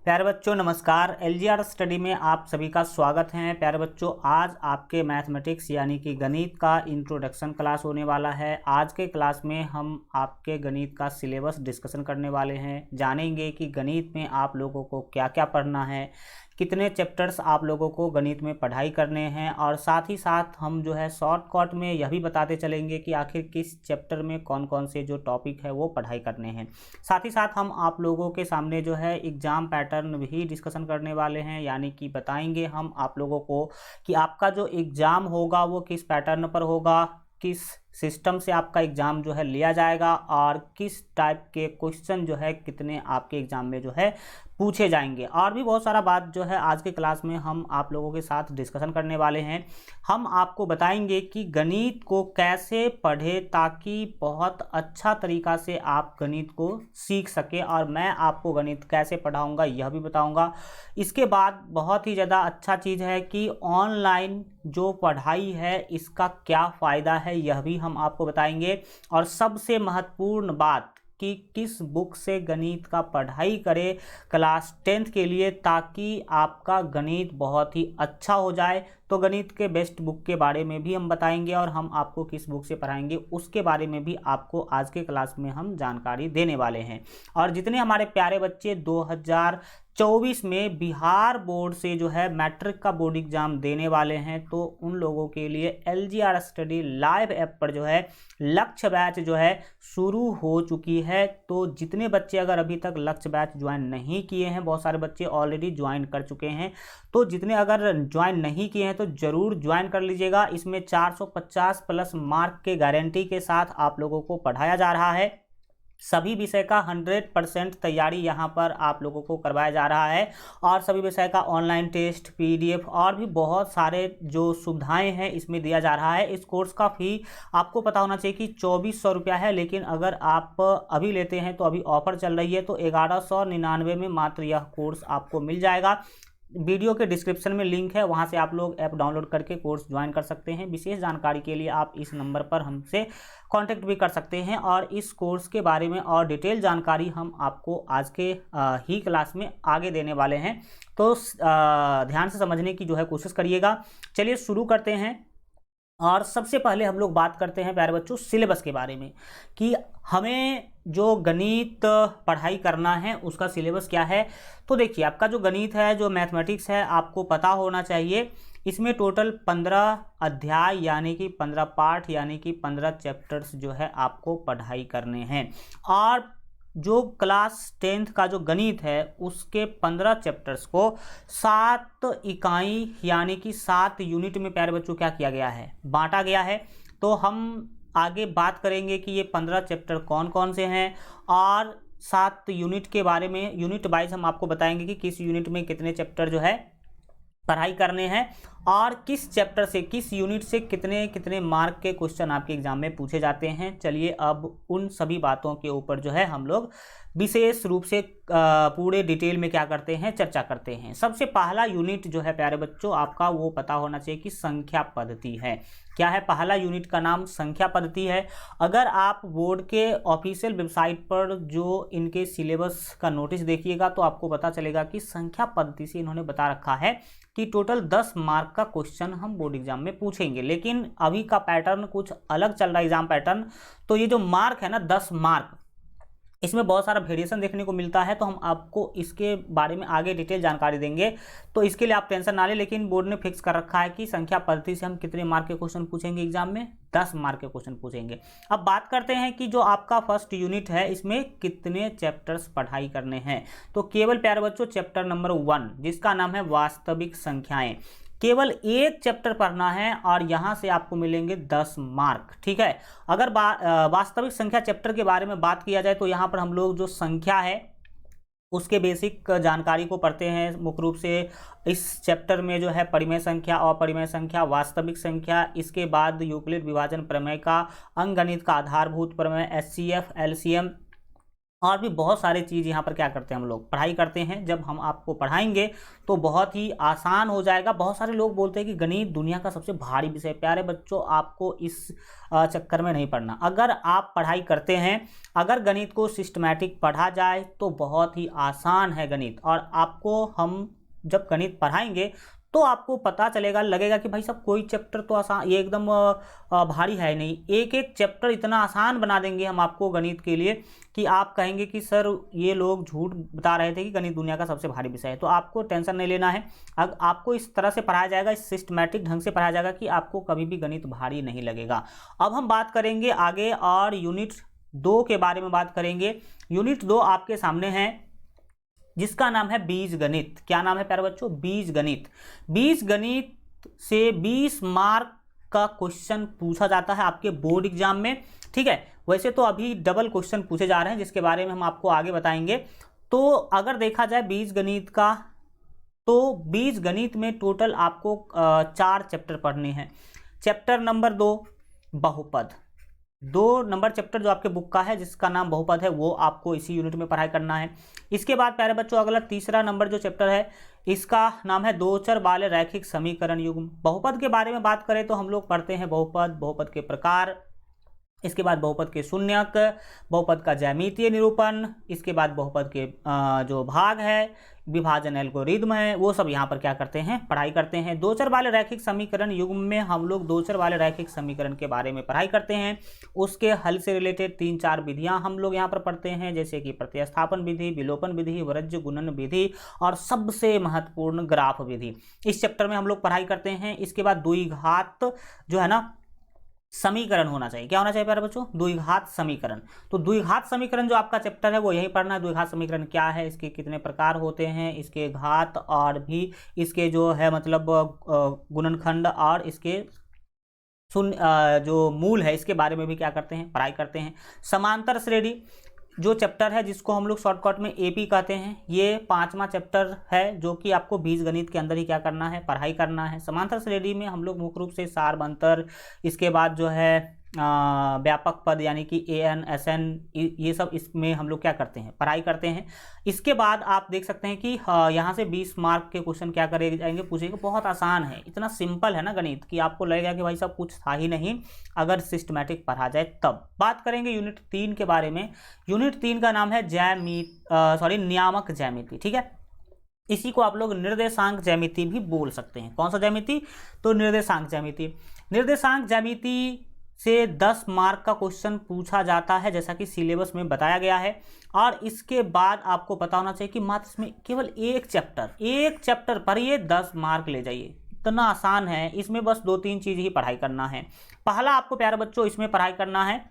प्यारे बच्चों नमस्कार। एलजीआर स्टडी में आप सभी का स्वागत है। प्यारे बच्चों, आज आपके मैथमेटिक्स यानी कि गणित का इंट्रोडक्शन क्लास होने वाला है। आज के क्लास में हम आपके गणित का सिलेबस डिस्कशन करने वाले हैं। जानेंगे कि गणित में आप लोगों को क्या क्या पढ़ना है, कितने चैप्टर्स आप लोगों को गणित में पढ़ाई करने हैं, और साथ ही साथ हम जो है शॉर्टकट में यह भी बताते चलेंगे कि आखिर किस चैप्टर में कौन कौन से जो टॉपिक है वो पढ़ाई करने हैं। साथ ही साथ हम आप लोगों के सामने जो है एग्ज़ाम पैटर्न भी डिस्कशन करने वाले हैं, यानी कि बताएंगे हम आप लोगों को कि आपका जो एग्ज़ाम होगा वो किस पैटर्न पर होगा, किस सिस्टम से आपका एग्ज़ाम जो है लिया जाएगा, और किस टाइप के क्वेश्चन जो है कितने आपके एग्ज़ाम में जो है पूछे जाएंगे। और भी बहुत सारा बात जो है आज के क्लास में हम आप लोगों के साथ डिस्कशन करने वाले हैं। हम आपको बताएंगे कि गणित को कैसे पढ़े ताकि बहुत अच्छा तरीका से आप गणित को सीख सके, और मैं आपको गणित कैसे पढ़ाऊंगा यह भी बताऊंगा। इसके बाद बहुत ही ज़्यादा अच्छा चीज़ है कि ऑनलाइन जो पढ़ाई है इसका क्या फ़ायदा है यह भी हम आपको बताएंगे। और सबसे महत्वपूर्ण बात कि किस बुक से गणित का पढ़ाई करें क्लास 10th के लिए, ताकि आपका गणित बहुत ही अच्छा हो जाए। तो गणित के बेस्ट बुक के बारे में भी हम बताएंगे, और हम आपको किस बुक से पढ़ाएंगे उसके बारे में भी आपको आज के क्लास में हम जानकारी देने वाले हैं। और जितने हमारे प्यारे बच्चे 2024 में बिहार बोर्ड से जो है मैट्रिक का बोर्ड एग्जाम देने वाले हैं, तो उन लोगों के लिए एलजीआर स्टडी लाइव ऐप पर जो है लक्ष्य बैच जो है शुरू हो चुकी है। तो जितने बच्चे अगर अभी तक लक्ष्य बैच ज्वाइन नहीं किए हैं, बहुत सारे बच्चे ऑलरेडी ज्वाइन कर चुके हैं, तो जितने अगर ज्वाइन नहीं किए हैं तो ज़रूर ज्वाइन कर लीजिएगा। इसमें 450 प्लस मार्क के गारंटी के साथ आप लोगों को पढ़ाया जा रहा है। सभी विषय का 100% तैयारी यहाँ पर आप लोगों को करवाया जा रहा है, और सभी विषय का ऑनलाइन टेस्ट, पीडीएफ और भी बहुत सारे जो सुविधाएं हैं इसमें दिया जा रहा है। इस कोर्स का फ़ी आपको पता होना चाहिए कि 2400 रुपया है, लेकिन अगर आप अभी लेते हैं तो अभी ऑफर चल रही है, तो 1199 में मात्र यह कोर्स आपको मिल जाएगा। वीडियो के डिस्क्रिप्शन में लिंक है, वहां से आप लोग ऐप डाउनलोड करके कोर्स ज्वाइन कर सकते हैं। विशेष जानकारी के लिए आप इस नंबर पर हमसे कांटेक्ट भी कर सकते हैं, और इस कोर्स के बारे में और डिटेल जानकारी हम आपको आज के ही क्लास में आगे देने वाले हैं। तो ध्यान से समझने की जो है कोशिश करिएगा। चलिए शुरू करते हैं। और सबसे पहले हम लोग बात करते हैं प्यारे बच्चों सिलेबस के बारे में, कि हमें जो गणित पढ़ाई करना है उसका सिलेबस क्या है। तो देखिए, आपका जो गणित है, जो मैथमेटिक्स है, आपको पता होना चाहिए इसमें टोटल 15 अध्याय यानी कि 15 पाठ यानी कि 15 चैप्टर्स जो है आपको पढ़ाई करने हैं। और जो क्लास 10th का जो गणित है उसके 15 चैप्टर्स को 7 इकाई यानी कि 7 यूनिट में प्यारे बच्चों क्या किया गया है, बांटा गया है। तो हम आगे बात करेंगे कि ये 15 चैप्टर कौन कौन से हैं, और 7 यूनिट के बारे में यूनिट वाइज हम आपको बताएंगे कि किस यूनिट में कितने चैप्टर जो है पढ़ाई करने हैं, और किस चैप्टर से, किस यूनिट से कितने कितने मार्क के क्वेश्चन आपके एग्जाम में पूछे जाते हैं। चलिए अब उन सभी बातों के ऊपर जो है हम लोग विशेष रूप से पूरे डिटेल में क्या करते हैं, चर्चा करते हैं। सबसे पहला यूनिट जो है प्यारे बच्चों आपका वो पता होना चाहिए कि संख्या पद्धति है। क्या है? पहला यूनिट का नाम संख्या पद्धति है। अगर आप बोर्ड के ऑफिशियल वेबसाइट पर जो इनके सिलेबस का नोटिस देखिएगा तो आपको पता चलेगा कि संख्या पद्धति से इन्होंने बता रखा है कि टोटल 10 मार्क का क्वेश्चन हम बोर्ड एग्जाम में पूछेंगे। लेकिन अभी का पैटर्न कुछ अलग चल रहा है एग्जाम पैटर्न। तो ये जो मार्क है ना 10 मार्क, इसमें बहुत सारा वेरिएशन देखने को मिलता है, तो हम आपको इसके बारे में आगे डिटेल जानकारी देंगे। तो इसके लिए आप टेंशन ना लें, लेकिन बोर्ड ने फिक्स कर रखा है कि संख्या पद्धति से हम कितने मार्क के क्वेश्चन पूछेंगे एग्जाम में, 10 मार्क के क्वेश्चन पूछेंगे। अब बात करते हैं कि जो आपका फर्स्ट यूनिट है इसमें कितने चैप्टर्स पढ़ाई करने हैं। तो केवल प्यारे बच्चों चैप्टर नंबर 1 जिसका नाम है वास्तविक संख्याएं, केवल एक चैप्टर पढ़ना है, और यहाँ से आपको मिलेंगे 10 मार्क। ठीक है। अगर वास्तविक संख्या चैप्टर के बारे में बात किया जाए तो यहाँ पर हम लोग जो संख्या है उसके बेसिक जानकारी को पढ़ते हैं। मुख्य रूप से इस चैप्टर में जो है परिमेय संख्या, अपरिमेय संख्या, वास्तविक संख्या, इसके बाद यूक्लिड विभाजन प्रमेय का, अंकगणित का आधारभूत प्रमेय, एचसीएफ, एलसीएम, और भी बहुत सारी चीज़ यहाँ पर क्या करते हैं हम लोग पढ़ाई करते हैं। जब हम आपको पढ़ाएंगे तो बहुत ही आसान हो जाएगा। बहुत सारे लोग बोलते हैं कि गणित दुनिया का सबसे भारी विषय। प्यारे बच्चों, आपको इस चक्कर में नहीं पढ़ना। अगर आप पढ़ाई करते हैं, अगर गणित को सिस्टमैटिक पढ़ा जाए तो बहुत ही आसान है गणित। और आपको हम जब गणित पढ़ाएंगे तो आपको पता चलेगा, लगेगा कि भाई साहब कोई चैप्टर तो आसान, ये एकदम भारी है नहीं। एक एक चैप्टर इतना आसान बना देंगे हम आपको गणित के लिए कि आप कहेंगे कि सर ये लोग झूठ बता रहे थे कि गणित दुनिया का सबसे भारी विषय है। तो आपको टेंशन नहीं लेना है। अब आपको इस तरह से पढ़ाया जाएगा, इस सिस्टमैटिक ढंग से पढ़ाया जाएगा कि आपको कभी भी गणित भारी नहीं लगेगा। अब हम बात करेंगे आगे और यूनिट 2 के बारे में बात करेंगे। यूनिट 2 आपके सामने है, जिसका नाम है बीज गणित। क्या नाम है प्यारे बच्चों? बीज गणित। बीज गणित से 20 मार्क का क्वेश्चन पूछा जाता है आपके बोर्ड एग्जाम में, ठीक है। वैसे तो अभी डबल क्वेश्चन पूछे जा रहे हैं, जिसके बारे में हम आपको आगे बताएंगे। तो अगर देखा जाए बीज गणित का, तो बीज गणित में टोटल आपको 4 चैप्टर पढ़ने हैं। चैप्टर नंबर 2 बहुपद, 2 नंबर चैप्टर जो आपके बुक का है जिसका नाम बहुपद है, वो आपको इसी यूनिट में पढ़ाई करना है। इसके बाद प्यारे बच्चों अगला तीसरा नंबर जो चैप्टर है, इसका नाम है दो चर वाले रैखिक समीकरण युग्म। बहुपद के बारे में बात करें तो हम लोग पढ़ते हैं बहुपद, बहुपद के प्रकार, इसके बाद बहुपद के शून्यक, बहुपद का ज्यामितीय निरूपण, इसके बाद बहुपद के जो भाग है, विभाजन एल्गोरिदम है, वो सब यहाँ पर क्या करते हैं, पढ़ाई करते हैं। दो चर वाले रैखिक समीकरण युग्म में हम लोग दो चर वाले रैखिक समीकरण के बारे में पढ़ाई करते हैं। उसके हल से रिलेटेड 3-4 विधियाँ हम लोग यहाँ पर पढ़ते हैं, जैसे कि प्रतिस्थापन विधि, विलोपन विधि, वृज्य गुणन विधि और सबसे महत्वपूर्ण ग्राफ विधि। इस चैप्टर में हम लोग पढ़ाई करते हैं। इसके बाद द्विघात जो है ना समीकरण होना चाहिए। क्या होना चाहिए प्यारे बच्चों? द्विघात समीकरण। तो द्विघात समीकरण जो आपका चैप्टर है वो यही पढ़ना है। द्विघात समीकरण क्या है, इसके कितने प्रकार होते हैं, इसके घात और भी इसके जो है मतलब गुणनखंड और इसके शून्य जो मूल है, इसके बारे में भी क्या करते हैं, पढ़ाई करते हैं। समांतर श्रेणी जो चैप्टर है जिसको हम लोग शॉर्टकट में एपी कहते हैं, ये 5वां चैप्टर है जो कि आपको बीजगणित के अंदर ही क्या करना है, पढ़ाई करना है। समांतर श्रेणी में हम लोग मुख्य रूप से सारबंतर, इसके बाद जो है व्यापक पद यानी कि एन एसएन, ये सब इसमें हम लोग क्या करते हैं, पढ़ाई करते हैं। इसके बाद आप देख सकते हैं कि यहाँ से 20 मार्क के क्वेश्चन क्या करे जाएंगे, पूछेंगे। बहुत आसान है, इतना सिंपल है ना गणित कि आपको लगेगा कि भाई साहब कुछ था ही नहीं अगर सिस्टमैटिक पढ़ा जाए तब। बात करेंगे यूनिट 3 के बारे में। यूनिट 3 का नाम है नियामक ज्यामिति, ठीक है। इसी को आप लोग निर्देशांक ज्यामिति भी बोल सकते हैं। कौन सा ज्यामिति? तो निर्देशांक ज्यामिति। निर्देशांक ज्यामिति से 10 मार्क का क्वेश्चन पूछा जाता है, जैसा कि सिलेबस में बताया गया है। और इसके बाद आपको पता होना चाहिए कि मात्र इसमें केवल एक चैप्टर पढ़िए, 10 मार्क ले जाइए। इतना आसान है, इसमें बस 2-3 चीज़ ही पढ़ाई करना है। पहला आपको प्यारे बच्चों इसमें पढ़ाई करना है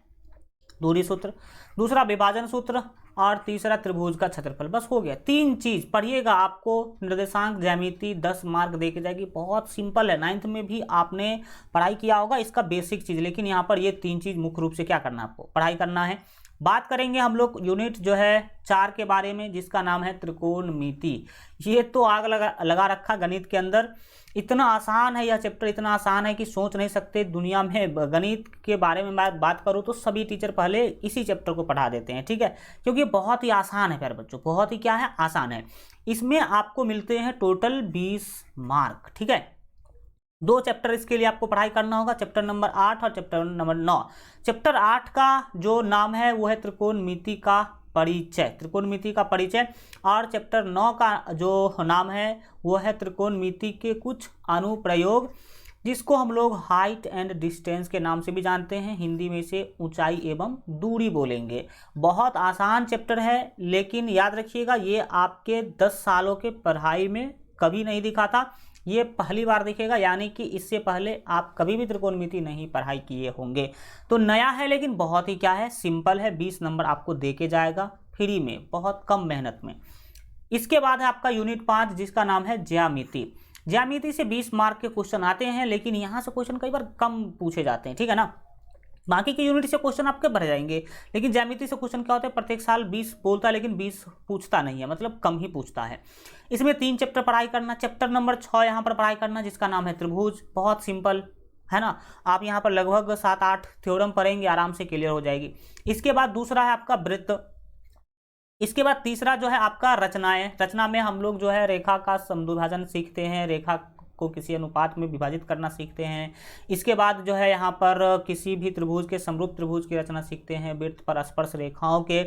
दूरी सूत्र, दूसरा विभाजन सूत्र और तीसरा त्रिभुज का क्षेत्रफल। बस हो गया, 3 चीज पढ़िएगा। आपको निर्देशांक ज्यामिति 10 मार्क दे के जाएगी। बहुत सिंपल है, 9th में भी आपने पढ़ाई किया होगा इसका बेसिक चीज, लेकिन यहाँ पर ये 3 चीज मुख्य रूप से क्या करना है, आपको पढ़ाई करना है। बात करेंगे हम लोग यूनिट जो है 4 के बारे में, जिसका नाम है त्रिकोणमिति। ये तो आग लगा रखा गणित के अंदर। इतना आसान है यह चैप्टर, इतना आसान है कि सोच नहीं सकते। दुनिया में गणित के बारे में मैं बात करूँ तो सभी टीचर पहले इसी चैप्टर को पढ़ा देते हैं, ठीक है, क्योंकि बहुत ही आसान है प्यारे बच्चों, बहुत ही क्या है, आसान है। इसमें आपको मिलते हैं टोटल 20 मार्क, ठीक है। 2 चैप्टर इसके लिए आपको पढ़ाई करना होगा, चैप्टर नंबर 8 और चैप्टर नंबर 9। चैप्टर 8 का जो नाम है वो है त्रिकोणमिति का परिचय, त्रिकोणमिति का परिचय। और चैप्टर 9 का जो नाम है वो है त्रिकोणमिति के कुछ अनुप्रयोग, जिसको हम लोग हाइट एंड डिस्टेंस के नाम से भी जानते हैं। हिंदी में इसे ऊंचाई एवं दूरी बोलेंगे। बहुत आसान चैप्टर है, लेकिन याद रखिएगा ये आपके 10 सालों के पढ़ाई में कभी नहीं दिखा था, ये पहली बार दिखेगा, यानी कि इससे पहले आप कभी भी त्रिकोणमिति नहीं पढ़ाई किए होंगे। तो नया है, लेकिन बहुत ही क्या है, सिंपल है। 20 नंबर आपको दे के जाएगा फ्री में, बहुत कम मेहनत में। इसके बाद है आपका यूनिट 5, जिसका नाम है ज्यामिति। ज्यामिति से 20 मार्क के क्वेश्चन आते हैं, लेकिन यहाँ से क्वेश्चन कई बार कम पूछे जाते हैं, ठीक है ना। बाकी के यूनिट से क्वेश्चन आपके भर जाएंगे, लेकिन ज्यामिति से क्वेश्चन क्या होता है, प्रत्येक साल 20 बोलता है लेकिन 20 पूछता नहीं है, मतलब कम ही पूछता है। इसमें 3 चैप्टर पढ़ाई करना। चैप्टर नंबर 6 यहाँ पर पढ़ाई करना, जिसका नाम है त्रिभुज। बहुत सिंपल है ना, आप यहाँ पर लगभग 7-8 थ्योरम पढ़ेंगे, आराम से क्लियर हो जाएगी। इसके बाद दूसरा है आपका वृत्त। इसके बाद तीसरा जो है आपका रचनाएं। रचना में हम लोग जो है रेखा का समद्विभाजन सीखते हैं, रेखा को किसी अनुपात में विभाजित करना सीखते हैं। इसके बाद जो है यहाँ पर किसी भी त्रिभुज के समरूप त्रिभुज की रचना सीखते हैं। वृत्त पर स्पर्श रेखाओं के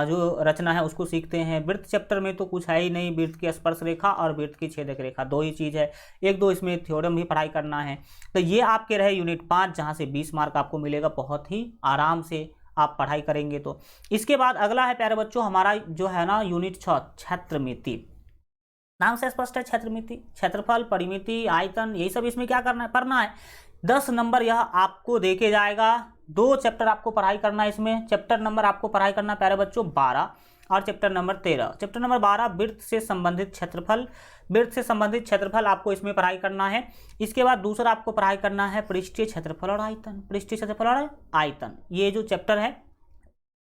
जो रचना है उसको सीखते हैं। वृत्त चैप्टर में तो कुछ है ही नहीं, वृत्त की स्पर्श रेखा और वृत्त की छेदक रेखा दो ही चीज़ है, एक दो इसमें थ्योरम भी पढ़ाई करना है। तो ये आपके रहे यूनिट 5, जहाँ से 20 मार्क आपको मिलेगा, बहुत ही आराम से आप पढ़ाई करेंगे। तो इसके बाद अगला है प्यारे बच्चों हमारा जो है ना यूनिट 6 क्षेत्रमिति। नाम से स्पष्ट है, क्षेत्रमिति, क्षेत्रफल, परिमिति, आयतन, यही सब इसमें क्या करना है, पढ़ना है। 10 नंबर यह आपको देके जाएगा। 2 चैप्टर आपको पढ़ाई करना है इसमें। चैप्टर नंबर आपको पढ़ाई करना प्यारे बच्चों 12 और चैप्टर नंबर 13। चैप्टर नंबर 12 वृत्त से संबंधित क्षेत्रफल, वृत्त से संबंधित क्षेत्रफल आपको इसमें पढ़ाई करना है। इसके बाद दूसरा आपको पढ़ाई करना है पृष्ठीय क्षेत्रफल और आयतन, पृष्ठीय क्षेत्रफल और आयतन। ये जो चैप्टर है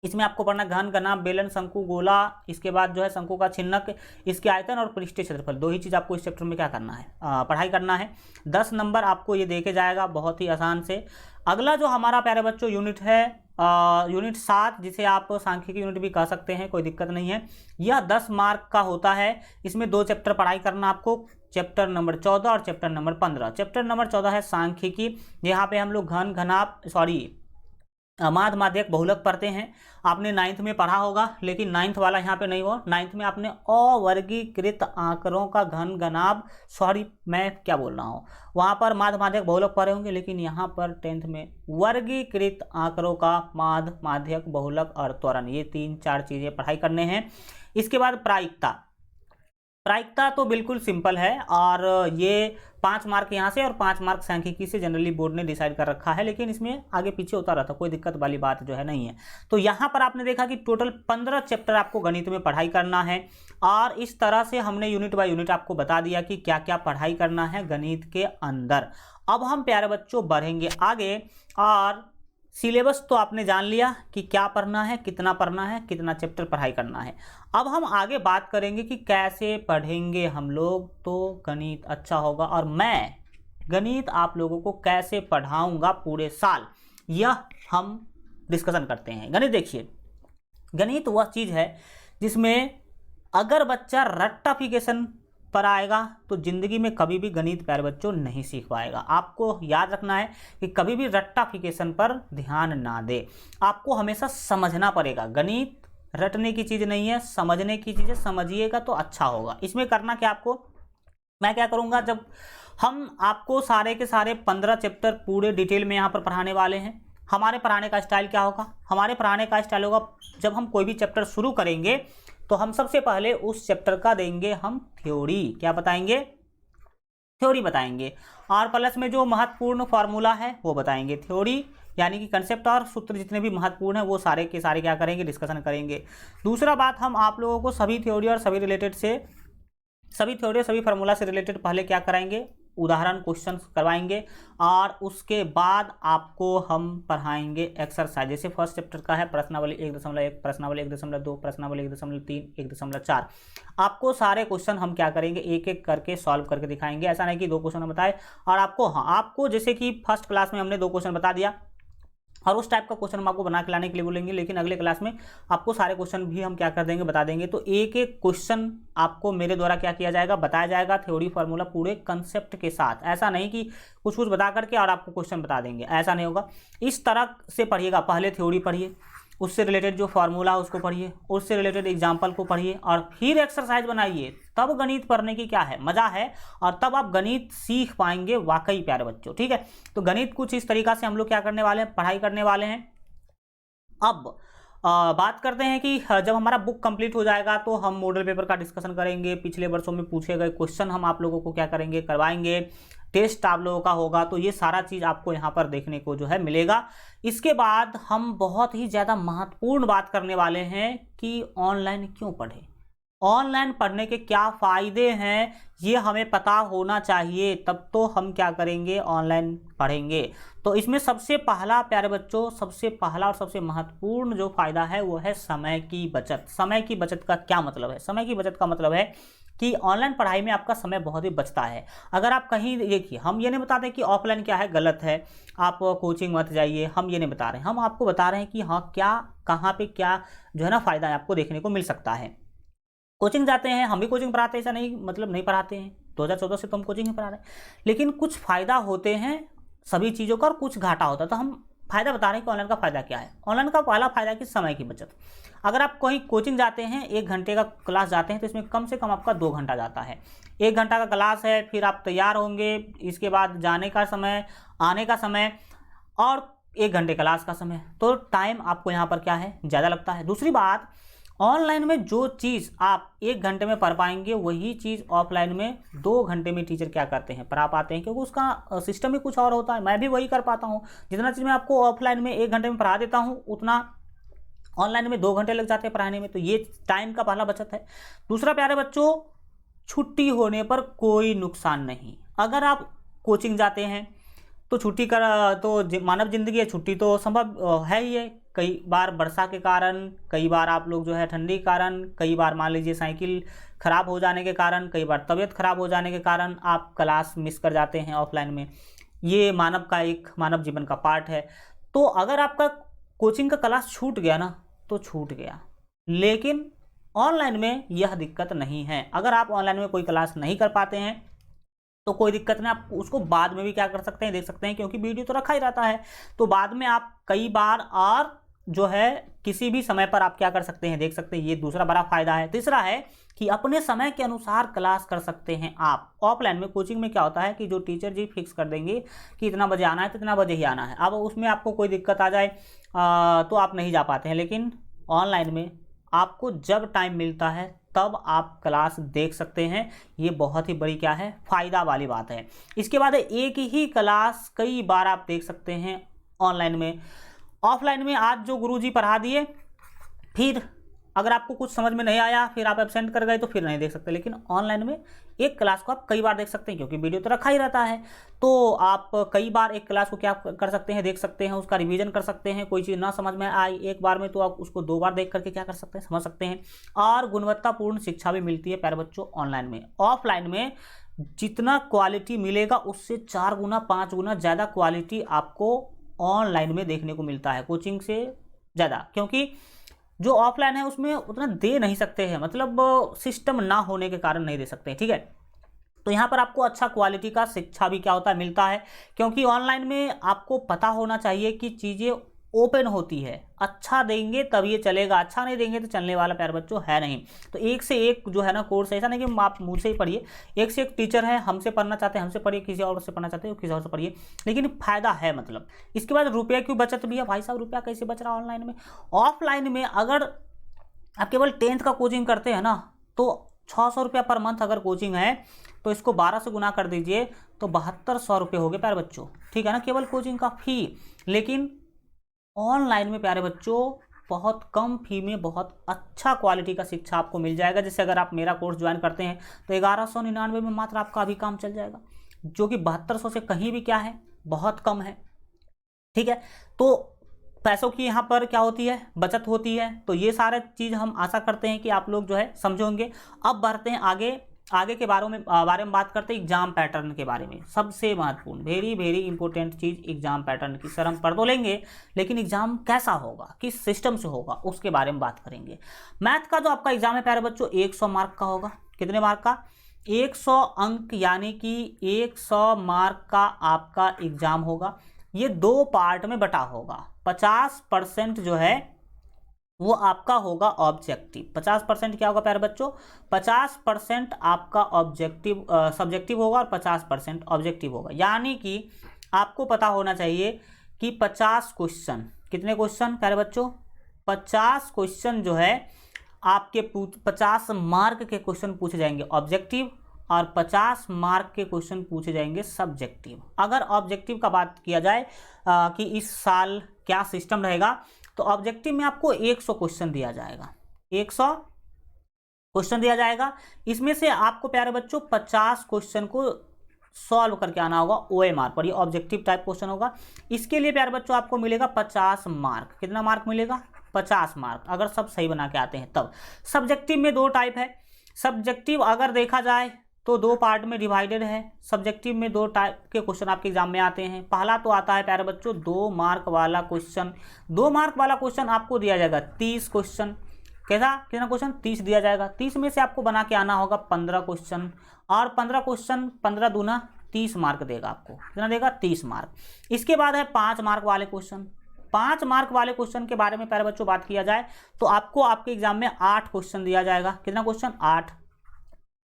इसमें आपको पढ़ना घन, घनाभ, बेलन, शंकु, गोला, इसके बाद जो है शंकु का छिन्नक, इसके आयतन और पृष्ठीय क्षेत्रफल, दो ही चीज़ आपको इस चैप्टर में क्या करना है, पढ़ाई करना है। 10 नंबर आपको ये देके जाएगा बहुत ही आसान से। अगला जो हमारा प्यारे बच्चों यूनिट है यूनिट 7, जिसे आप सांख्यिकी यूनिट भी कह सकते हैं, कोई दिक्कत नहीं है। यह 10 मार्क का होता है। इसमें 2 चैप्टर पढ़ाई करना आपको, चैप्टर नंबर 14 और चैप्टर नंबर 15। चैप्टर नंबर 14 है सांख्यिकी। यहाँ पे हम लोग घन, घनाभ, माध्य, माध्यक, बहुलक पढ़ते हैं। आपने 9th में पढ़ा होगा, लेकिन 9th वाला यहाँ पे नहीं हो। 9th में आपने अवर्गीकृत आंकड़ों का घन, घनाभ, मैं क्या बोल रहा हूँ, वहाँ पर माध्य, माध्यक, बहुलक पढ़े होंगे, लेकिन यहाँ पर 10th में वर्गीकृत आंकड़ों का माध्य, माध्यक, बहुलक और त्वरण, ये 3-4 चीज़ें पढ़ाई करने हैं। इसके बाद प्रायिकता। प्रायिकता तो बिल्कुल सिंपल है और ये 5 मार्क यहाँ से और 5 मार्क सांख्यिकी से जनरली बोर्ड ने डिसाइड कर रखा है, लेकिन इसमें आगे पीछे होता रहता, कोई दिक्कत वाली बात जो है नहीं है। तो यहाँ पर आपने देखा कि टोटल 15 चैप्टर आपको गणित में पढ़ाई करना है और इस तरह से हमने यूनिट बाय यूनिट आपको बता दिया कि क्या क्या पढ़ाई करना है गणित के अंदर। अब हम प्यारे बच्चों बढ़ेंगे आगे और सिलेबस तो आपने जान लिया कि क्या पढ़ना है, कितना पढ़ना है, कितना चैप्टर पढ़ाई करना है। अब हम आगे बात करेंगे कि कैसे पढ़ेंगे हम लोग तो गणित अच्छा होगा और मैं गणित आप लोगों को कैसे पढ़ाऊंगा पूरे साल, यह हम डिस्कशन करते हैं। गणित देखिए, गणित वह चीज़ है जिसमें अगर बच्चा रट्टाफिकेशन पर आएगा तो जिंदगी में कभी भी गणित प्यारे बच्चों नहीं सीख पाएगा। आपको याद रखना है कि कभी भी रट्टाफिकेशन पर ध्यान ना दे, आपको हमेशा समझना पड़ेगा। गणित रटने की चीज़ नहीं है, समझने की चीज़ है। समझिएगा तो अच्छा होगा। इसमें करना क्या आपको, मैं क्या करूँगा, जब हम आपको सारे के सारे 15 चैप्टर पूरे डिटेल में यहाँ पर पढ़ाने वाले हैं। हमारे पढ़ाने का स्टाइल क्या होगा, हमारे पढ़ाने का स्टाइल होगा, जब हम कोई भी चैप्टर शुरू करेंगे तो हम सबसे पहले उस चैप्टर का देंगे हम थ्योरी। क्या बताएंगे, थ्योरी बताएंगे। और प्लस में जो महत्वपूर्ण फार्मूला है वो बताएंगे। थ्योरी यानी कि कंसेप्ट और सूत्र जितने भी महत्वपूर्ण है वो सारे के सारे क्या करेंगे, डिस्कशन करेंगे। दूसरा बात, हम आप लोगों को सभी थ्योरी और सभी रिलेटेड से, सभी थ्योरी सभी फार्मूला से रिलेटेड पहले क्या कराएंगे, उदाहरण क्वेश्चंस करवाएंगे और उसके बाद आपको हम पढ़ाएंगे एक्सरसाइज। जैसे फर्स्ट चैप्टर का है प्रश्नावली 1.1, प्रश्नावली 1.2, प्रश्नावली 1.3, 1.4। आपको सारे क्वेश्चन हम क्या करेंगे, एक एक करके सॉल्व करके दिखाएंगे। ऐसा नहीं कि 2 क्वेश्चन बताए और आपको, हाँ आपको जैसे कि फर्स्ट क्लास में हमने 2 क्वेश्चन बता दिया और उस टाइप का क्वेश्चन हम आपको बना के लाने के लिए बोलेंगे, लेकिन अगले क्लास में आपको सारे क्वेश्चन भी हम क्या कर देंगे, बता देंगे। तो एक एक क्वेश्चन आपको मेरे द्वारा क्या किया जाएगा, बताया जाएगा, थ्योरी फार्मूला पूरे कंसेप्ट के साथ। ऐसा नहीं कि कुछ कुछ बता करके और आपको क्वेश्चन बता देंगे, ऐसा नहीं होगा। इस तरह से पढ़िएगा, पहले थ्योरी पढ़िए, उससे रिलेटेड जो फार्मूला है उसको पढ़िए, उससे रिलेटेड एग्जाम्पल को पढ़िए और फिर एक्सरसाइज बनाइए। तब गणित पढ़ने की क्या है, मज़ा है और तब आप गणित सीख पाएंगे वाकई प्यारे बच्चों। ठीक है, तो गणित कुछ इस तरीक़ा से हम लोग क्या करने वाले हैं, पढ़ाई करने वाले हैं। अब बात करते हैं कि जब हमारा बुक कंप्लीट हो जाएगा तो हम मॉडल पेपर का डिस्कशन करेंगे। पिछले वर्षों में पूछे गए क्वेश्चन हम आप लोगों को क्या करेंगे, करवाएंगे। टेस्ट आप लोगों का होगा, तो ये सारा चीज़ आपको यहाँ पर देखने को जो है मिलेगा। इसके बाद हम बहुत ही ज़्यादा महत्वपूर्ण बात करने वाले हैं कि ऑनलाइन क्यों पढ़ें। ऑनलाइन पढ़ने के क्या फ़ायदे हैं ये हमें पता होना चाहिए, तब तो हम क्या करेंगे, ऑनलाइन पढ़ेंगे। तो इसमें सबसे पहला प्यारे बच्चों, सबसे पहला और सबसे महत्वपूर्ण जो फ़ायदा है वो है समय की बचत। समय की बचत का क्या मतलब है? समय की बचत का मतलब है कि ऑनलाइन पढ़ाई में आपका समय बहुत ही बचता है। अगर आप कहीं, देखिए हम ये नहीं बताते कि ऑफलाइन क्या है, गलत है, आप कोचिंग मत जाइए, हम ये नहीं बता रहे हैं। हम आपको बता रहे हैं कि हाँ क्या, कहाँ पे क्या जो है ना फ़ायदा है आपको देखने को मिल सकता है। कोचिंग जाते हैं, हम भी कोचिंग पढ़ाते हैं, ऐसा नहीं मतलब नहीं पढ़ाते हैं, 2014 से तो हम कोचिंग ही पढ़ा रहे हैं, लेकिन कुछ फ़ायदा होते हैं सभी चीज़ों का और कुछ घाटा होता है। तो हम फ़ायदा बता रहे हैं कि ऑनलाइन का फ़ायदा क्या है। ऑनलाइन का पहला फ़ायदा है कि समय की बचत। अगर आप कहीं कोचिंग जाते हैं, 1 घंटे का क्लास जाते हैं, तो इसमें कम से कम आपका 2 घंटा जाता है। 1 घंटा का क्लास है, फिर आप तैयार होंगे, इसके बाद जाने का समय, आने का समय और 1 घंटे क्लास का समय, तो टाइम आपको यहाँ पर क्या है, ज़्यादा लगता है। दूसरी बात, ऑनलाइन में जो चीज़ आप 1 घंटे में पढ़ पाएंगे वही चीज़ ऑफलाइन में 2 घंटे में टीचर क्या करते हैं, पढ़ा पाते हैं, क्योंकि उसका सिस्टम ही कुछ और होता है। मैं भी वही कर पाता हूँ, जितना चीज़ मैं आपको ऑफलाइन में 1 घंटे में पढ़ा देता हूँ उतना ऑनलाइन में 2 घंटे लग जाते हैं पढ़ाने में। तो ये टाइम का पहला बचत है। दूसरा प्यारे बच्चों, छुट्टी होने पर कोई नुकसान नहीं। अगर आप कोचिंग जाते हैं तो छुट्टी का तो मानव जिंदगी है, छुट्टी तो संभव है ही है। कई बार वर्षा के कारण, कई बार आप लोग जो है ठंडी के कारण, कई बार मान लीजिए साइकिल ख़राब हो जाने के कारण, कई बार तबीयत ख़राब हो जाने के कारण आप क्लास मिस कर जाते हैं ऑफलाइन में। ये मानव जीवन का पार्ट है। तो अगर आपका कोचिंग का क्लास छूट गया ना तो छूट गया, लेकिन ऑनलाइन में यह दिक्कत नहीं है। अगर आप ऑनलाइन में कोई क्लास नहीं कर पाते हैं तो कोई दिक्कत नहीं, आप उसको बाद में भी क्या कर सकते हैं, देख सकते हैं, क्योंकि वीडियो तो रखा ही रहता है। तो बाद में आप कई बार और जो है किसी भी समय पर आप क्या कर सकते हैं, देख सकते हैं। ये दूसरा बड़ा फायदा है। तीसरा है कि अपने समय के अनुसार क्लास कर सकते हैं आप। ऑफलाइन में कोचिंग में क्या होता है कि जो टीचर जी फिक्स कर देंगे कि इतना बजे आना है तो इतना बजे ही आना है। अब उसमें आपको कोई दिक्कत आ जाए तो आप नहीं जा पाते हैं, लेकिन ऑनलाइन में आपको जब टाइम मिलता है तब आप क्लास देख सकते हैं। ये बहुत ही बड़ी क्या है, फ़ायदा वाली बात है। इसके बाद एक ही क्लास कई बार आप देख सकते हैं ऑनलाइन में। ऑफलाइन में आज जो गुरुजी पढ़ा दिए, फिर अगर आपको कुछ समझ में नहीं आया, फिर आप एब्सेंट कर गए तो फिर नहीं देख सकते। लेकिन ऑनलाइन में एक क्लास को आप कई बार देख सकते हैं, क्योंकि वीडियो तो रखा ही रहता है। तो आप कई बार एक क्लास को क्या कर सकते हैं, देख सकते हैं, उसका रिवीजन कर सकते हैं। कोई चीज़ ना समझ में आई एक बार में तो आप उसको 2 बार देख करके क्या कर सकते हैं, समझ सकते हैं। और गुणवत्तापूर्ण शिक्षा भी मिलती है प्यारे बच्चों ऑनलाइन में। ऑफलाइन में जितना क्वालिटी मिलेगा उससे 4 गुना 5 गुना ज़्यादा क्वालिटी आपको ऑनलाइन में देखने को मिलता है, कोचिंग से ज़्यादा। क्योंकि जो ऑफलाइन है उसमें उतना दे नहीं सकते हैं, मतलब सिस्टम ना होने के कारण नहीं दे सकते हैं, ठीक है। तो यहाँ पर आपको अच्छा क्वालिटी का शिक्षा भी क्या होता है, मिलता है। क्योंकि ऑनलाइन में आपको पता होना चाहिए कि चीज़ें ओपन होती है। अच्छा देंगे तब ये चलेगा, अच्छा नहीं देंगे तो चलने वाला प्यारे बच्चों है नहीं। तो एक से एक जो है ना कोर्स, ऐसा नहीं कि आप मुझसे ही पढ़िए, एक से एक टीचर है, हमसे पढ़ना चाहते हैं हमसे पढ़िए, किसी और से पढ़ना चाहते हैं किसी और से पढ़िए, लेकिन फ़ायदा है मतलब। इसके बाद रुपये की बचत भी है। भाई साहब रुपया कैसे बच रहा है ऑनलाइन में? ऑफलाइन में अगर आप केवल 10th का कोचिंग करते हैं ना तो 600 रुपया पर मंथ अगर कोचिंग है तो इसको 12 से गुना कर दीजिए तो 7200 रुपये हो गए प्यारे बच्चों, ठीक है ना, केवल कोचिंग का फी। लेकिन ऑनलाइन में प्यारे बच्चों बहुत कम फी में बहुत अच्छा क्वालिटी का शिक्षा आपको मिल जाएगा। जैसे अगर आप मेरा कोर्स ज्वाइन करते हैं तो 1199 में मात्र आपका अभी काम चल जाएगा, जो कि 7200 से कहीं भी क्या है, बहुत कम है, ठीक है। तो पैसों की यहाँ पर क्या होती है, बचत होती है। तो ये सारे चीज़ हम आशा करते हैं कि आप लोग जो है समझोगे। अब बढ़ते हैं आगे के बारे में बात करते हैं एग्जाम पैटर्न के बारे में। सबसे महत्वपूर्ण, वेरी वेरी इंपॉर्टेंट चीज़ एग्जाम पैटर्न की। सर हम पढ़ तो लेंगे लेकिन एग्जाम कैसा होगा, किस सिस्टम से होगा, उसके बारे में बात करेंगे। मैथ का जो आपका एग्जाम है प्यारे बच्चों 100 मार्क का होगा। कितने मार्क का? 100 अंक, यानी कि 100 मार्क का आपका एग्जाम होगा। ये 2 पार्ट में बटा होगा। 50% जो है वो आपका होगा ऑब्जेक्टिव। 50% क्या होगा प्यारे बच्चों? 50% आपका ऑब्जेक्टिव सब्जेक्टिव होगा और 50% ऑब्जेक्टिव होगा। यानी कि आपको पता होना चाहिए कि 50 क्वेश्चन, कितने क्वेश्चन प्यारे बच्चों? 50 क्वेश्चन जो है आपके 50 मार्क के क्वेश्चन पूछे जाएंगे ऑब्जेक्टिव और 50 मार्क के क्वेश्चन पूछे जाएंगे सब्जेक्टिव। अगर ऑब्जेक्टिव का बात किया जाए कि इस साल क्या सिस्टम रहेगा, तो ऑब्जेक्टिव में आपको 100 क्वेश्चन दिया जाएगा। 100 क्वेश्चन दिया जाएगा, इसमें से आपको प्यारे बच्चों 50 क्वेश्चन को सॉल्व करके आना होगा OMR पर। ये ऑब्जेक्टिव टाइप क्वेश्चन होगा। इसके लिए प्यारे बच्चों आपको मिलेगा 50 मार्क। कितना मार्क मिलेगा? 50 मार्क, अगर सब सही बना के आते हैं तब। सब्जेक्टिव में 2 टाइप है। सब्जेक्टिव अगर देखा जाए तो 2 पार्ट में डिवाइडेड है। सब्जेक्टिव में 2 टाइप के क्वेश्चन आपके एग्जाम में आते हैं। पहला तो आता है प्यारे बच्चों 2 मार्क वाला क्वेश्चन। 2 मार्क वाला क्वेश्चन आपको दिया जाएगा 30 क्वेश्चन। कितना क्वेश्चन? 30 दिया जाएगा। 30 में से आपको बना के आना होगा 15 क्वेश्चन, और 15 क्वेश्चन 15 दूना 30 मार्क देगा आपको। कितना देगा? 30 मार्क। इसके बाद है 5 मार्क वाले क्वेश्चन। 5 मार्क वाले क्वेश्चन के बारे में प्यारे बच्चों बात किया जाए तो आपको आपके एग्जाम में 8 क्वेश्चन दिया जाएगा। कितना क्वेश्चन? 8।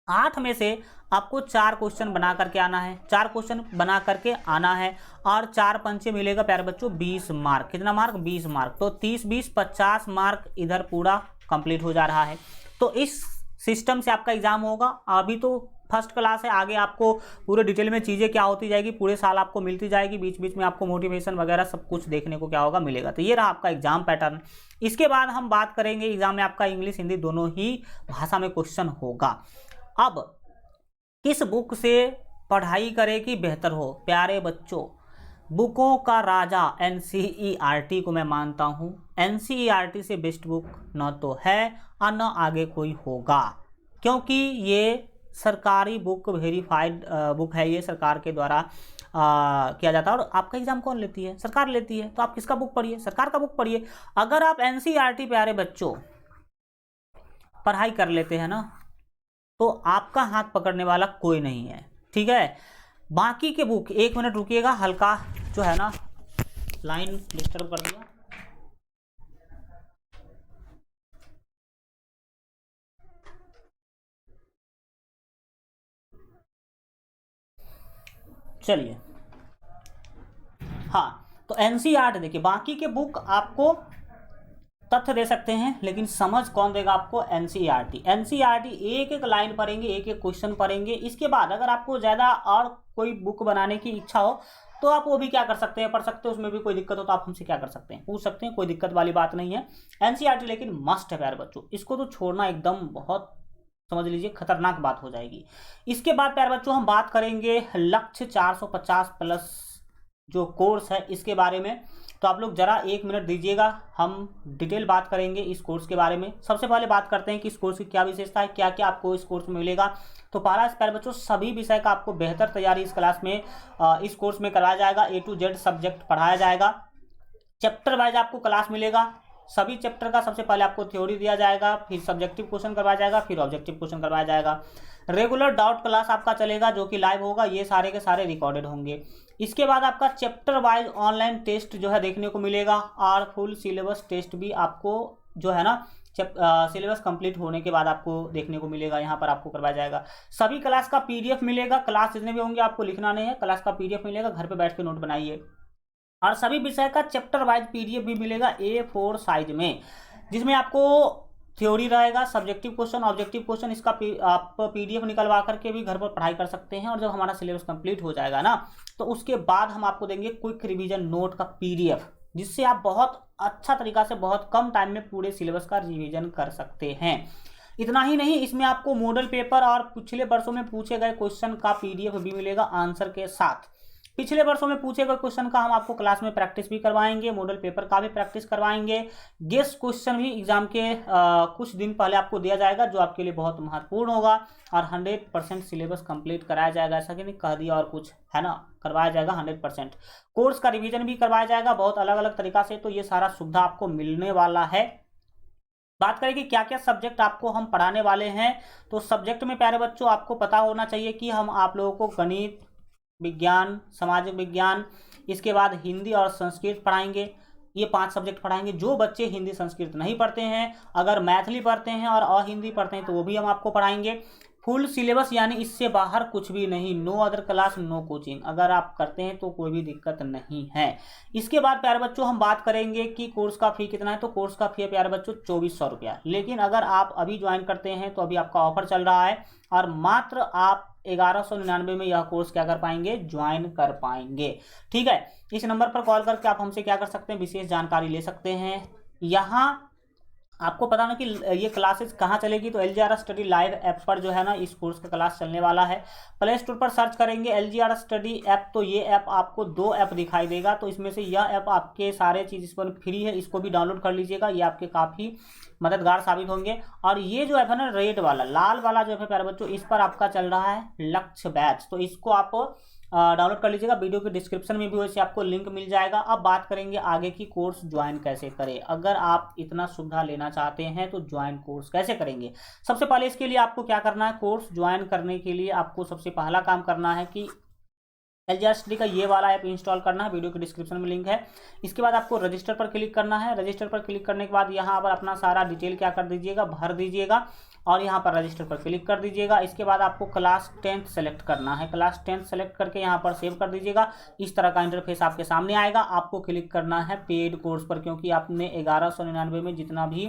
8 में से आपको 4 क्वेश्चन बना करके आना है। 4 क्वेश्चन बना करके आना है, और 4 पंचे मिलेगा प्यारे बच्चों 20 मार्क। कितना मार्क? 20 मार्क। तो 30 20 50 मार्क इधर पूरा कंप्लीट हो जा रहा है। तो इस सिस्टम से आपका एग्जाम होगा। अभी तो फर्स्ट क्लास है, आगे आपको पूरे डिटेल में चीज़ें क्या होती जाएगी, पूरे साल आपको मिलती जाएगी। बीच बीच में आपको मोटिवेशन वगैरह सब कुछ देखने को क्या होगा, मिलेगा। तो ये रहा आपका एग्जाम पैटर्न। इसके बाद हम बात करेंगे एग्जाम में आपका इंग्लिश हिंदी दोनों ही भाषा में क्वेश्चन होगा। अब किस बुक से पढ़ाई करें कि बेहतर हो? प्यारे बच्चों, बुकों का राजा NCERT को मैं मानता हूँ। NCERT से बेस्ट बुक न तो है और न आगे कोई होगा, क्योंकि ये सरकारी बुक, वेरीफाइड बुक है। ये सरकार के द्वारा किया जाता है। और आपका एग्जाम कौन लेती है? सरकार लेती है। तो आप किसका बुक पढ़िए? सरकार का बुक पढ़िए। अगर आप NCERT प्यारे बच्चों पढ़ाई कर लेते हैं ना, तो आपका हाथ पकड़ने वाला कोई नहीं है। ठीक है। बाकी के बुक, 1 मिनट रुकिएगा, हल्का जो है ना लाइन डिस्टर्ब कर दिया। चलिए, हाँ, तो NCERT देखिए, बाकी के बुक आपको तथ्य दे सकते हैं, लेकिन समझ कौन देगा आपको? NCERT एक एक लाइन पढ़ेंगे, एक एक क्वेश्चन पढ़ेंगे। इसके बाद अगर आपको ज़्यादा और कोई बुक बनाने की इच्छा हो तो आप वो भी क्या कर सकते हैं, पढ़ सकते हैं। उसमें भी कोई दिक्कत हो तो आप हमसे क्या कर सकते हैं, पूछ सकते हैं, कोई दिक्कत वाली बात नहीं है। NCERT लेकिन मस्ट है प्यारे बच्चों, इसको तो छोड़ना एकदम बहुत समझ लीजिए खतरनाक बात हो जाएगी। इसके बाद प्यारे बच्चों हम बात करेंगे लक्ष्य 450 प्लस जो कोर्स है इसके बारे में। तो आप लोग जरा 1 मिनट दीजिएगा, हम डिटेल बात करेंगे इस कोर्स के बारे में। सबसे पहले बात करते हैं कि इस कोर्स की क्या विशेषता है, क्या क्या आपको इस कोर्स में मिलेगा। तो पहला प्यारे बच्चों, सभी विषय का आपको बेहतर तैयारी इस क्लास में इस कोर्स में कराया जाएगा। A to Z सब्जेक्ट पढ़ाया जाएगा। चैप्टर वाइज आपको क्लास मिलेगा। सभी चैप्टर का सबसे पहले आपको थ्योरी दिया जाएगा, फिर सब्जेक्टिव क्वेश्चन करवाया जाएगा, फिर ऑब्जेक्टिव क्वेश्चन करवाया जाएगा। रेगुलर डाउट क्लास आपका चलेगा जो कि लाइव होगा, ये सारे के सारे रिकॉर्डेड होंगे। इसके बाद आपका चैप्टर वाइज ऑनलाइन टेस्ट जो है देखने को मिलेगा, और फुल सिलेबस टेस्ट भी आपको जो है ना सिलेबस कंप्लीट होने के बाद आपको देखने को मिलेगा, यहाँ पर आपको करवाया जाएगा। सभी क्लास का PDF मिलेगा। क्लास जितने भी होंगे आपको लिखना नहीं है, क्लास का PDF मिलेगा, घर पे बैठ के नोट बनाइए। और सभी विषय का चैप्टर वाइज PDF भी मिलेगा A4 साइज में, जिसमें आपको थ्योरी रहेगा, सब्जेक्टिव क्वेश्चन, ऑब्जेक्टिव क्वेश्चन। इसका आप PDF निकलवा करके भी घर पर पढ़ाई कर सकते हैं। और जब हमारा सिलेबस कंप्लीट हो जाएगा ना, तो उसके बाद हम आपको देंगे क्विक रिवीजन नोट का PDF, जिससे आप बहुत अच्छा तरीका से बहुत कम टाइम में पूरे सिलेबस का रिवीजन कर सकते हैं। इतना ही नहीं, इसमें आपको मॉडल पेपर और पिछले वर्षों में पूछे गए क्वेश्चन का PDF भी मिलेगा आंसर के साथ। पिछले वर्षों में पूछे गए क्वेश्चन का हम आपको क्लास में प्रैक्टिस भी करवाएंगे, मॉडल पेपर का भी प्रैक्टिस करवाएंगे। गेस्ट क्वेश्चन भी एग्जाम के कुछ दिन पहले आपको दिया जाएगा, जो आपके लिए बहुत महत्वपूर्ण होगा। और 100% सिलेबस कंप्लीट कराया जाएगा, ऐसा कि नहीं कह दिया और कुछ है ना, करवाया जाएगा 100%। कोर्स का रिवीजन भी करवाया जाएगा बहुत अलग अलग तरीका से। तो ये सारा सुविधा आपको मिलने वाला है। बात करें कि क्या क्या सब्जेक्ट आपको हम पढ़ाने वाले हैं, तो सब्जेक्ट में प्यारे बच्चों आपको पता होना चाहिए कि हम आप लोगों को गणित, विज्ञान, सामाजिक विज्ञान, इसके बाद हिंदी और संस्कृत पढ़ाएंगे। ये 5 सब्जेक्ट पढ़ाएंगे। जो बच्चे हिंदी संस्कृत नहीं पढ़ते हैं, अगर मैथिली पढ़ते हैं और अहिंदी पढ़ते हैं, तो वो भी हम आपको पढ़ाएंगे। फुल सिलेबस यानी इससे बाहर कुछ भी नहीं, no other class, no coaching. अगर आप करते हैं तो कोई भी दिक्कत नहीं है। इसके बाद प्यारे बच्चों हम बात करेंगे कि कोर्स का फी कितना है। तो कोर्स का फी है प्यारे बच्चों 2400 रुपया। लेकिन अगर आप अभी ज्वाइन करते हैं तो अभी आपका ऑफर चल रहा है, और मात्र आप 1199 में यह कोर्स क्या कर पाएंगे, ज्वाइन कर पाएंगे। ठीक है। इस नंबर पर कॉल करके आप हमसे क्या कर सकते हैं, विशेष जानकारी ले सकते हैं। यहाँ आपको पता ना कि ये क्लासेस कहाँ चलेगी, तो LGR स्टडी लाइव ऐप पर जो है ना इस कोर्स का क्लास चलने वाला है। प्ले स्टोर पर सर्च करेंगे LGR स्टडी ऐप, तो ये ऐप आपको 2 ऐप दिखाई देगा, तो इसमें से यह ऐप आपके सारे चीज़ इस पर फ्री है, इसको भी डाउनलोड कर लीजिएगा, ये आपके काफ़ी मददगार साबित होंगे। और ये जो ऐप है ना रेड वाला, लाल वाला जो है प्यारे बच्चों, इस पर आपका चल रहा है लक्ष्य बैच, तो इसको आप डाउनलोड कर लीजिएगा। वीडियो के डिस्क्रिप्शन में भी वैसे आपको लिंक मिल जाएगा। अब बात करेंगे आगे की कोर्स ज्वाइन कैसे करें। अगर आप इतना सुविधा लेना चाहते हैं तो ज्वाइन कोर्स कैसे करेंगे। सबसे पहले इसके लिए आपको क्या करना है, कोर्स ज्वाइन करने के लिए आपको सबसे पहला काम करना है कि LGR स्टडी का ये वाला ऐप इंस्टॉल करना है, वीडियो के डिस्क्रिप्शन में लिंक है। इसके बाद आपको रजिस्टर पर क्लिक करना है। रजिस्टर पर क्लिक करने के बाद यहाँ पर अपना सारा डिटेल क्या कर दीजिएगा, भर दीजिएगा और यहाँ पर रजिस्टर पर क्लिक कर दीजिएगा। इसके बाद आपको क्लास 10th सेलेक्ट करना है। क्लास 10th सेलेक्ट करके यहाँ पर सेव कर दीजिएगा। इस तरह का इंटरफेस आपके सामने आएगा। आपको क्लिक करना है पेड कोर्स पर, क्योंकि आपने 1199 में जितना भी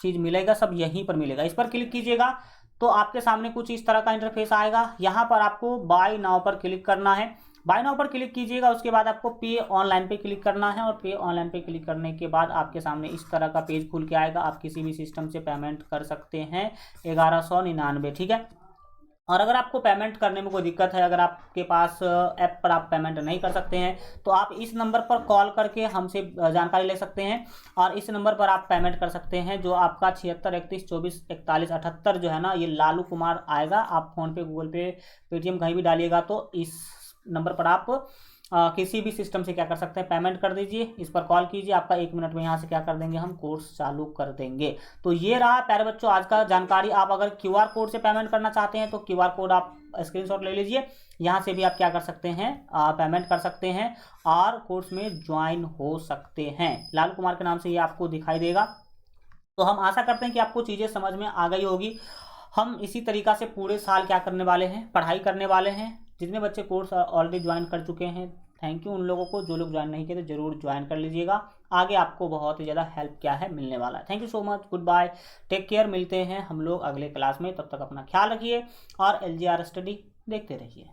चीज़ मिलेगा सब यहीं पर मिलेगा। इस पर क्लिक कीजिएगा तो आपके सामने कुछ इस तरह का इंटरफेस आएगा। यहाँ पर आपको बाय नाउ पर क्लिक करना है। बाय नाउ पर क्लिक कीजिएगा, उसके बाद आपको पे ऑनलाइन पे क्लिक करना है और पे ऑनलाइन पे क्लिक करने के बाद आपके सामने इस तरह का पेज खुल के आएगा। आप किसी भी सिस्टम से पेमेंट कर सकते हैं 1199, ठीक है। और अगर आपको पेमेंट करने में कोई दिक्कत है, अगर आपके पास ऐप पर आप पेमेंट नहीं कर सकते हैं, तो आप इस नंबर पर कॉल करके हमसे जानकारी ले सकते हैं और इस नंबर पर आप पेमेंट कर सकते हैं, जो आपका 76 31 24 41 78 जो है ना, ये लालू कुमार आएगा। आप फ़ोन पे, गूगल पे, पेटीएम कहीं भी डालिएगा तो इस नंबर पर आप किसी भी सिस्टम से क्या कर सकते हैं, पेमेंट कर दीजिए। इस पर कॉल कीजिए, आपका 1 मिनट में यहाँ से क्या कर देंगे, हम कोर्स चालू कर देंगे। तो ये रहा प्यारे बच्चों आज का जानकारी। आप अगर QR कोड से पेमेंट करना चाहते हैं तो QR कोड आप स्क्रीनशॉट ले लीजिए, यहाँ से भी आप क्या कर सकते हैं, पेमेंट कर सकते हैं और कोर्स में ज्वाइन हो सकते हैं। लाल कुमार के नाम से ये आपको दिखाई देगा। तो हम आशा करते हैं कि आपको चीज़ें समझ में आ गई होगी। हम इसी तरीक़ा से पूरे साल क्या करने वाले हैं, पढ़ाई करने वाले हैं। जितने बच्चे कोर्स ऑलरेडी ज्वाइन कर चुके हैं, थैंक यू उन लोगों को। जो लोग ज्वाइन नहीं किए तो जरूर ज्वाइन कर लीजिएगा, आगे आपको बहुत ही ज़्यादा हेल्प क्या है मिलने वाला है। Thank you so much, goodbye, take care. मिलते हैं हम लोग अगले क्लास में, तब तक अपना ख्याल रखिए और LGR स्टडी देखते रहिए।